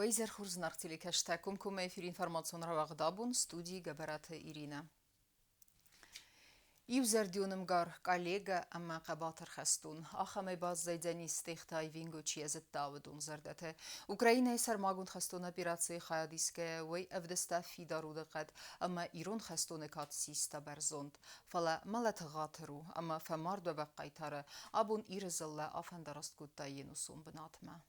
ويزر خرز نارتلي كشتاكم كما في الانفورماسيون رواق دابون ستودي جبرات إيرينا يوزر ديونم غار كاليغا أما قباطر خستون آخامي باز زيداني استيختاي فينغو چيزت داودون زردته أوكراينا سرماغون خستون أبيراتسي خياديسكه وي أفدستا في دارود قد أما إيرون خستون كات سيستا برزوند فلا ملت غاترو أما فمارد بقايتاره أبون إيرزلا أفندرست كوتا ينوسون بناتما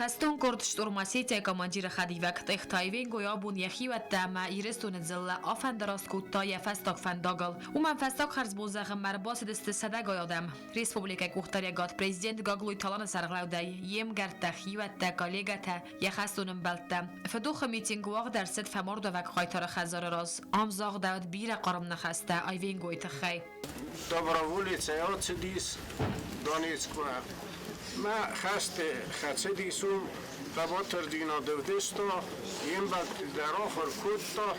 خستون کرد شتورماسیت کامانجیر خدیوک تختایوین گویابون یخی و تما ایرستون زله آفن دراست کودتای فستاک فنداگل و من فستاک خرز بوزغ مرباس دست صدا گویادم ریسپوبلیکای کوختاری گات پرزیدنت گاگلوی تالان سرغلاودای یم گرت خی و تکالیگت یخستونم بلته فدوخ میتینگ واق در ست فمرد و خایتار خزار راز آمزاغ داد بیر قرم نخسته آیوین گوی تخی Доброволица отсидис Донецку. ما خسته خسته دیسون قباطر دینا دوستو یم بعد در آخر کودتا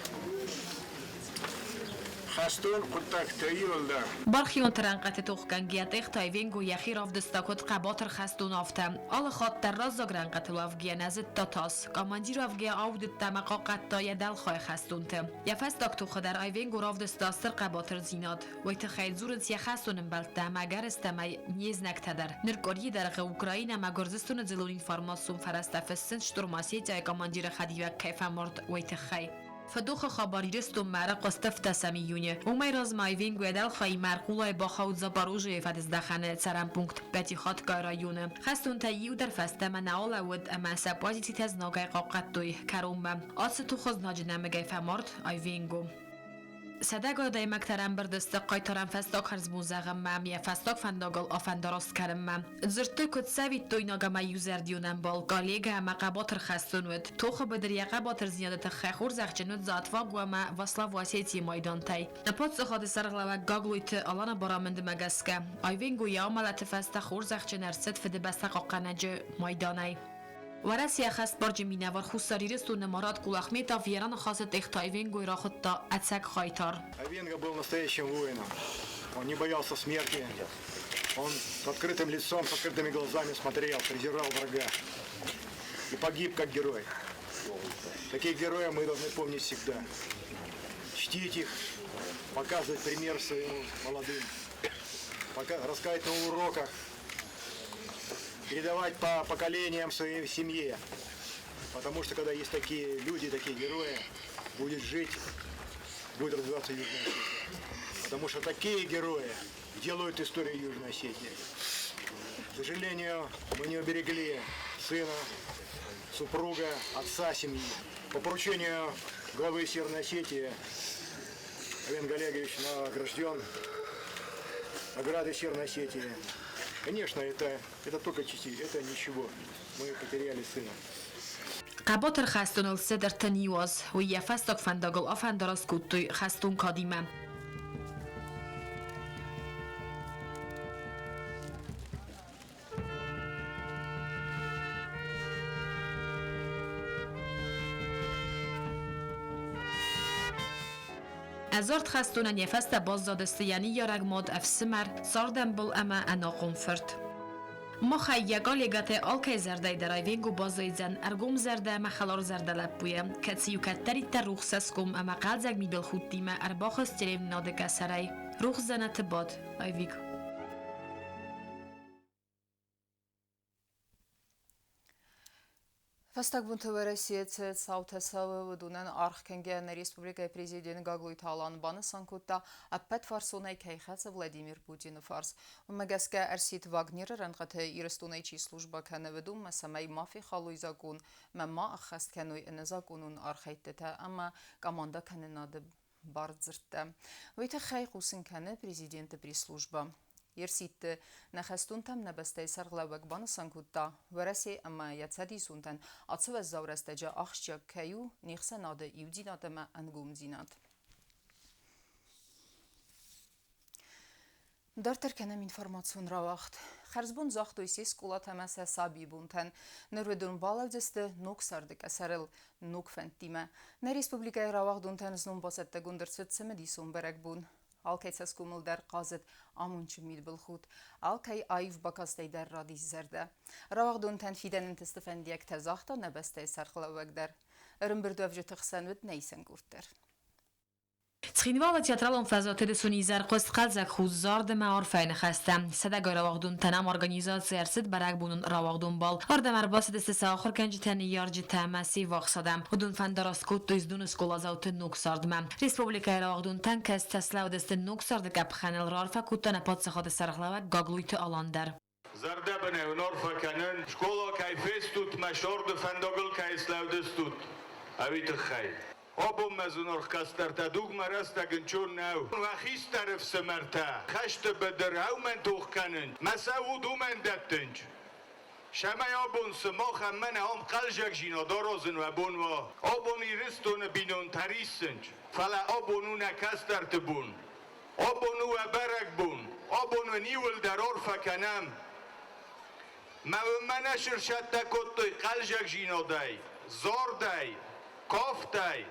خستون قطعک تاییول در برخیون ترنقت توخکنگیت اختایوین گو یخی راف دستاکت قباطر خستون آفتم آل خاط در راز زگرنقت لافگیه نزد تاتاس کاماندی رافگیه آودت تمقا قطای دل خواه خستون تم یفستاک توخ در آیوین گو راف دستاستر قباطر زیناد ویت خیل زورت یخستونم بلته مگر استمی نیز نکتدر نرکاری در اوکراین مگرزستون زلون انفارماسون فرستفستن شتورماسیت کاماندیر خدیوک کیف مرد ویت خی فدوخ خبری رستم مرق استفت سمیونه اومی راز مایوین گویدل خواهی مرقولای با خود زباروژه فدز دخنه سرم پونکت بتی خات کارایونه خستون تاییو در فسته من ناولود اما سپازیتی تز ناگای قاقت دوی کرومم آس تو خوز ناج نمگای فمارد آیوینگو صداگا دایمک ترم بردست قایتارم فستاک هرز موزغم مم یا فستاک فنداگل آفنداراست کرم مم زرته کد سوید توی ناگم یوزر دیونم بال گالیگه اما قباطر خستونود توخ بدر یا قباطر زیادت خیخور زخچنود زادواگ و اما وصلا واسیتی مایدان تای نپاد سخاد سرغلوه گاگلویت آلان برامند مگسکه آیوینگو یا عملت فستخور زخچنر ست فده بستق آقنجه مایدانای ورسیه خست برج مینوار خوستاری رستون مراد کلاخمیتا ویران خاصت اختایوین گوی را خود تا اتسک خایتار Айвенго был настоящим воином. Он не боялся смерти. Он с открытым лицом, с открытыми глазами смотрел, презирал врага. И погиб как герой. Таких героев мы должны помнить всегда. Чтить их, показывать пример своим молодым. Рассказать на уроках. Передавать по поколениям своей семье. Потому что когда есть такие люди, такие герои, будет жить, будет развиваться Южная Осетия. Потому что такие герои делают историю Южной Осетии. К сожалению, мы не уберегли сына, супруга, отца семьи. По поручению главы Северной Осетии Айвенго Олегович награжден наградой Северной Осетии. Конечно, это только частично, это ничего. Мы потеряли сына. قباطر خستون السدر تنیواز و یه فستاک فنداگل آفنداراست کودتوی خستون کادیمه ازارت خستونن یه فست باز دادسته یعنی یارگ ماد افسمر ساردن بل اما انا قنفرد ما خیگال یگت آلکای زرده در آیوینگو بازایزن ارگوم زرده مخلار زرده لپویم کتسیو کتری تر روخ سسکم اما قلزگ می بل خود دیمه ارباخ استریم نادگه سرای روخ زنت باد آیوینگو Фастак бунтоварасиет саутасавы выдунан архкенген республикой президент Гаглуй Талан баны санкутта аппет фарсунай кайхаца Владимир Путин фарс. Умагаске арсит Вагнер ранғаты ирестунайчи служба кәні выдум масамай мафи халуй закун мама ахаст кәнуй іні закунун архайттета ама команда кәні нады бардзыртта. Вейті хай қусын кәні президенті пресс-служба. Ерситті нәхәстун там нәбәстай сарғлауәк баны санкутта, вәрәсе әмі ятсади сунтан атсы вәз заурастаджа ақшча кәю нехсен ады иудинат әмі әнгум зинат. Դարտերքենեմ ինформացիոն ռավախտ։ Խերզբուն զախտույսի սկուլատ հեմես հեսաբի բունթեն, նրվեդուն բալավձստը նուկ սարդիկ ասարել նուկ ֆենտիմը։ Ներ Ռեսպուբլիկայի ռավախ դունթեն զնուն բոսետտը գունդրցըտ սմդիսուն բերեք բուն։ Ալքայցես կումıl դեր qazet amunçu milbilxut. Alkay ayıv bakastay der radis zerde. Ravaq dönten fidenin testifendiyek tezahta nebestay sarxılavak der. Rımbir dövcü tıxsanvit neysen gurtder. تخینوال تیاترال فضاتر سونیزر قست قلزک خوزارد معارفین خستم صدق رواقدون تنم ارگانیزات ارسد برگ بونون رواقدون بال اردم ارباس دست ساخر کنج تنی یارج تمسی واقصدم ودون فندراسکوت دویزدون اسکولا زوت نوک ساردم ریسپوبلیکای رواقدون تن کس تسلا و دست نوک سارد کپ خانل رارفا کوتن پاد سخاد سرخلاوک گاگلویت آلاندر زرده بنه و نارفا کنن شکولا کای فستوت مشارد فنداگل کای سلاودستوت اویت خیل آبم مزونار کستر تدوگ مرست اگن چون نو و خیست طرف سمرته خشت بدر او من توخ کنن مسعو دو من دتنج شما آبون سماخ من هم قلجک جینا دارازن و بون و آبون ایرستون بینون تریسنج فلا آبونون کستر تبون آبونو و برک بون آبونو نیول درار فکنم من شرشت تکوتوی قلجک جینا دای زار دای کاف دای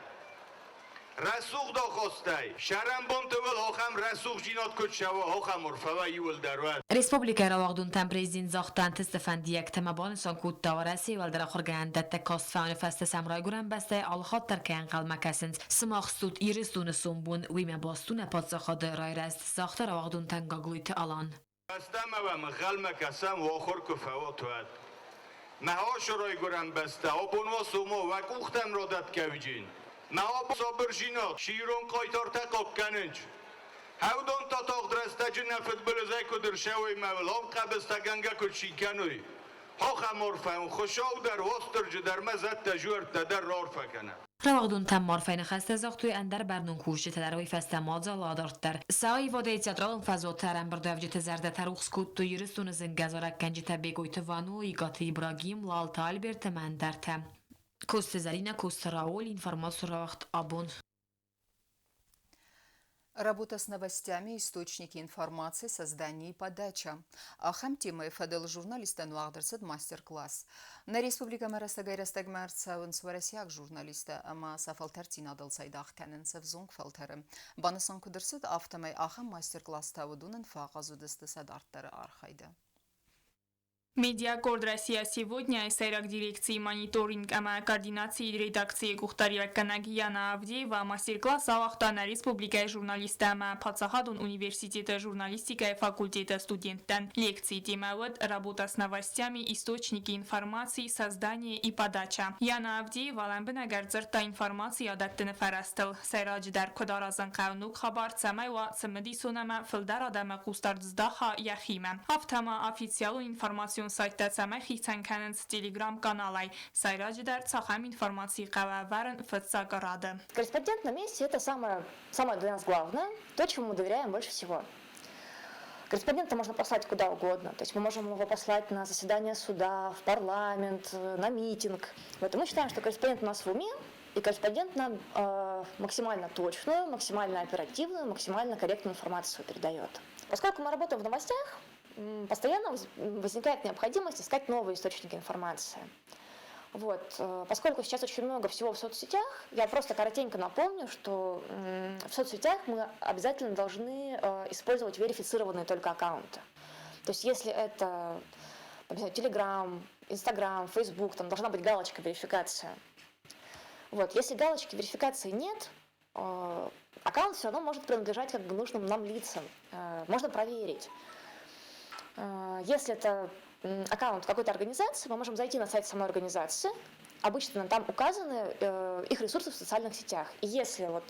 رسوخ دا خواستای شرم بانتول هاخم رسوخ جینات کد شوا هاخم ارفوا یول درواد ریسپوبلیکای رواقدون تن پریزین زاختن تستفندیک تمبان سانکوت داورسی والدر خورگندت کاست فان فست سمرای گرن بسته آلخات در که انقل مکسنز سماخستود ایرستون سنبون ویم باستون پادزخاد رای رست ساخت رواقدون تن گاگلویت آلان بستم و مخل مکسم و آخر کفوا تواد مهاش رای گرن بسته آبون و سومو و کوختم رادت کویجین مهاب صابر جینات شیرون قایتار تقاق کننج هودان تا تاق درسته جن نفت بلزای کدر شوی مولام قبسته گنگه کد شیکنوی ها خمارفه خوشاو در وستر جدر مزد تجور تدر رارفه کنه رواقدون تم مارفین خسته زاختوی اندر برنون کوشت تدروی فست مازا لادارت در سای واده تیاترال فضاتر امبر دوجت زرده تروخ سکوت تو یرستون زنگزارک کنجی تبیگوی توانو ایگاتی براگیم لال تالبر تمندر تم Кост Зарина, Кост Рауль, информацию рахт абон. Работа с новостями, источники информации, создание и подача. Ахам темы фадел журналиста нуахдерсет мастер-класс. На республика Марасагай Растагмарца венсварасяк журналиста, ама сафалтертин адал сайдах кененсев зонгфалтерем. Банасан кудерсет автомай ахам мастер-класс тавудунен фагазудесты садарттары архайда. Медиакорд Россия сегодня сайрак дирекции мониторинг координации редакции Кухтария Канагияна Авдеева мастер-класс Алахтана Республика журналиста Пацахадун университета журналистика факультета студенттан лекции темавод работа с новостями, источники информации, создание и подача. Яна Авдеева ламбена гарцерта информации адаттыны фарастыл. Сайрач дар кодаразан кавнук хабар цамайва цамади сонама филдар адама кустардздаха яхима. Автама официалу информацию سایت سمای خیتن کنند تلеграм каналай сайраджи дар цахам информации кававарен фатсагараде. Корреспондент на месте – это самое для нас главное, то, чему мы доверяем больше всего. Корреспондента можно послать куда угодно, то есть мы можем его послать на заседание суда, в парламент, на митинг. Вот, и мы считаем, что корреспондент у нас в уме, и корреспондент нам максимально точную, максимально оперативную, максимально корректную информацию передает. Поскольку мы работаем в новостях, постоянно возникает необходимость искать новые источники информации. Вот. Поскольку сейчас очень много всего в соцсетях, я просто коротенько напомню, что в соцсетях мы обязательно должны использовать верифицированные только аккаунты. То есть если это Telegram, Instagram, Facebook, там должна быть галочка верификация. Вот. Если галочки верификации нет, аккаунт все равно может принадлежать как бы нужным нам лицам. Можно проверить. Если это аккаунт какой-то организации, мы можем зайти на сайт самой организации. Обычно там указаны их ресурсы в социальных сетях. И если вот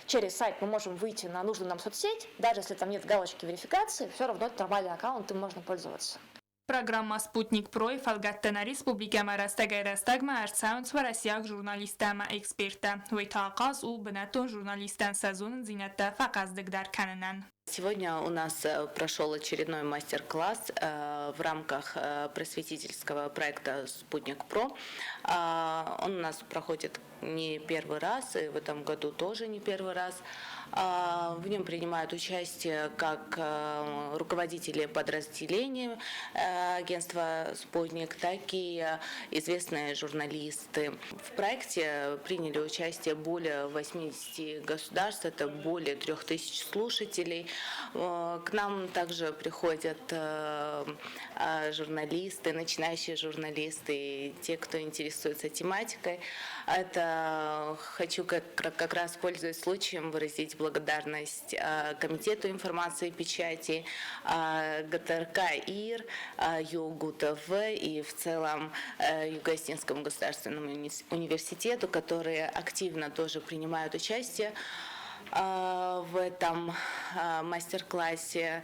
через сайт мы можем выйти на нужную нам соцсеть, даже если там нет галочки верификации, все равно это нормальный аккаунт, им можно пользоваться. Программа «Спутник Про» и «Фалгаттана Республика Марастагай Растагма» арцаун сварасяк журналистама эксперта. Вейтаақаз у бинатон журналистан сазун зинатта фақаздык дар кананан. Сегодня у нас прошел очередной мастер-класс в рамках просветительского проекта «Спутник Про». Он у нас проходит не первый раз, и в этом году тоже не первый раз. В нем принимают участие как руководители подразделений агентства «Спутник», так и известные журналисты. В проекте приняли участие более 80 государств, это более 3000 слушателей. К нам также приходят журналисты, начинающие журналисты, и те, кто интересуется тематикой. Это хочу как раз, пользуясь случаем, выразить благодарность Комитету информации и печати, ГТРК ИР, ЮГУ-ТВ и в целом Юго-Осетинскому государственному университету, которые активно тоже принимают участие в этом мастер-классе.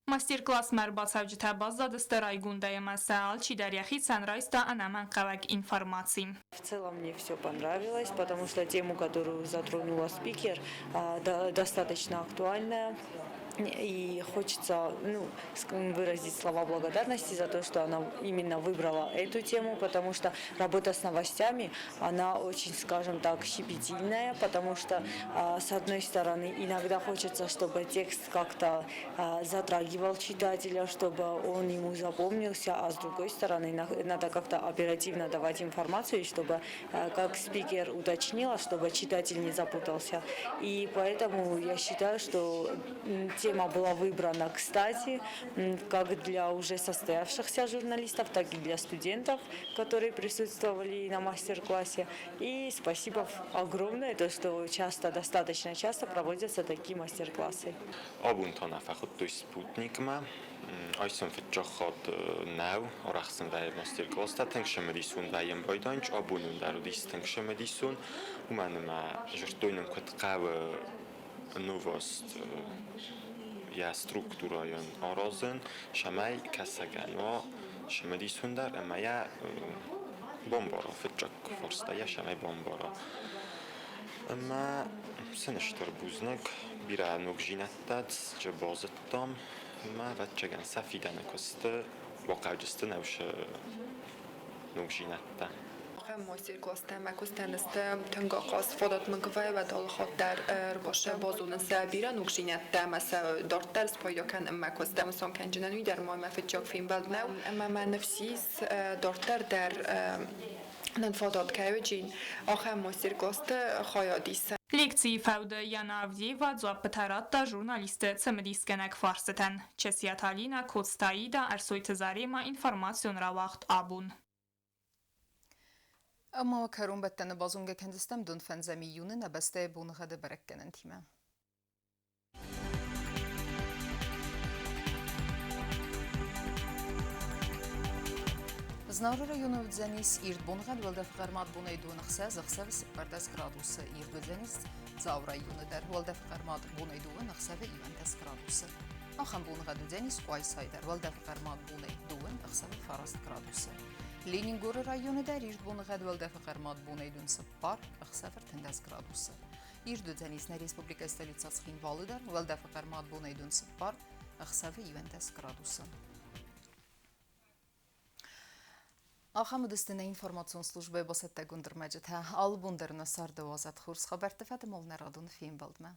Մաստեր-կլաս մեր բացավջիթաբազ դստերայ գունդայը մասալ չի դարյախի ցանրայստա անաման կավակ ինформации. В целом мне все понравилось, потому что тему, которую затронула спикер, достаточно актуальная. И хочется выразить слова благодарности за то, что она именно выбрала эту тему, потому что работа с новостями, она очень, скажем так, щепетильная, потому что, с одной стороны, иногда хочется, чтобы текст как-то затрагивал читателя, чтобы он ему запомнился, а с другой стороны, надо как-то оперативно давать информацию, чтобы, как спикер уточнила, чтобы читатель не запутался. И поэтому я считаю, что тема была выбрана кстати, как для уже состоявшихся журналистов, так и для студентов, которые присутствовали на мастер-классе. И спасибо огромное, то, что достаточно часто проводятся такие мастер-классы. Abuntan afaqut Sputnikma, այսօր ֆճախոտ նավ օրախսն վայր մաստեր-կլասը տենքշեմերիսուն վայեմ բայդանջ abunun դարուդիս տենքշեմերիսուն ու մանմա ժրտույնն կտկավ նովост я структурою орозен шамай касаганва шемерисун дар амая бомбаро фճак форстая шамай бомбаро ама сенештер бузнак бира ногжинаттат же бозаттам ма вачаган сафидана косте واقعجسته نوشه نوگژینته ماستر-کلاس تمکن است تنگاقاس فادات مگوی و دالخات در باشه بازون سبیره نوگژینت مثلا دارتر سپایدا کن مکوست مثلا کنجنانوی در ماه مفجاک فیلم بلد نو اما من نفسیس دارتر در نفادات که جین آخر ماستر-کلاس خیادیس Լեկցիի ֆավդը Յանա Ավդիևա ձոապտարատտա ժուրնալիստը ծմդիսկենակ ֆարսետեն Չեսիաթալինա Կոստաիդա Արսոյթը Զարեմա ինֆորմացիոն ռավախտ աբուն Ama karun bettene bazunge kendistem dun fenzemi yunin abeste bunu hade berekkenen time. Знавры районов дзянис ирд бонғад валда фиғармат бунай дуынықса зықсавы сыппардас градусы ирд дзянис зав районы дар валда фиғармат бунай дуынықсавы ивандас градусы. Ахам бонғад дзянис қуайсайдар валда фиғармат бунай дуынықсавы фараст градусы. Ленингоры районы дар ирд бонғад валда фиғармат бунай дуын сыппар ықсавыр тіндас градусы. Ирд дзянис на республика столица схин валыдар валда фиғармат бунай дуын сыппар ықсавы ивандас градусы. Ахамыдыстына информацион службы басетте гундырмаджет ал бундырына сарды вазат хурс хабарты фатымол народун фейм балдма.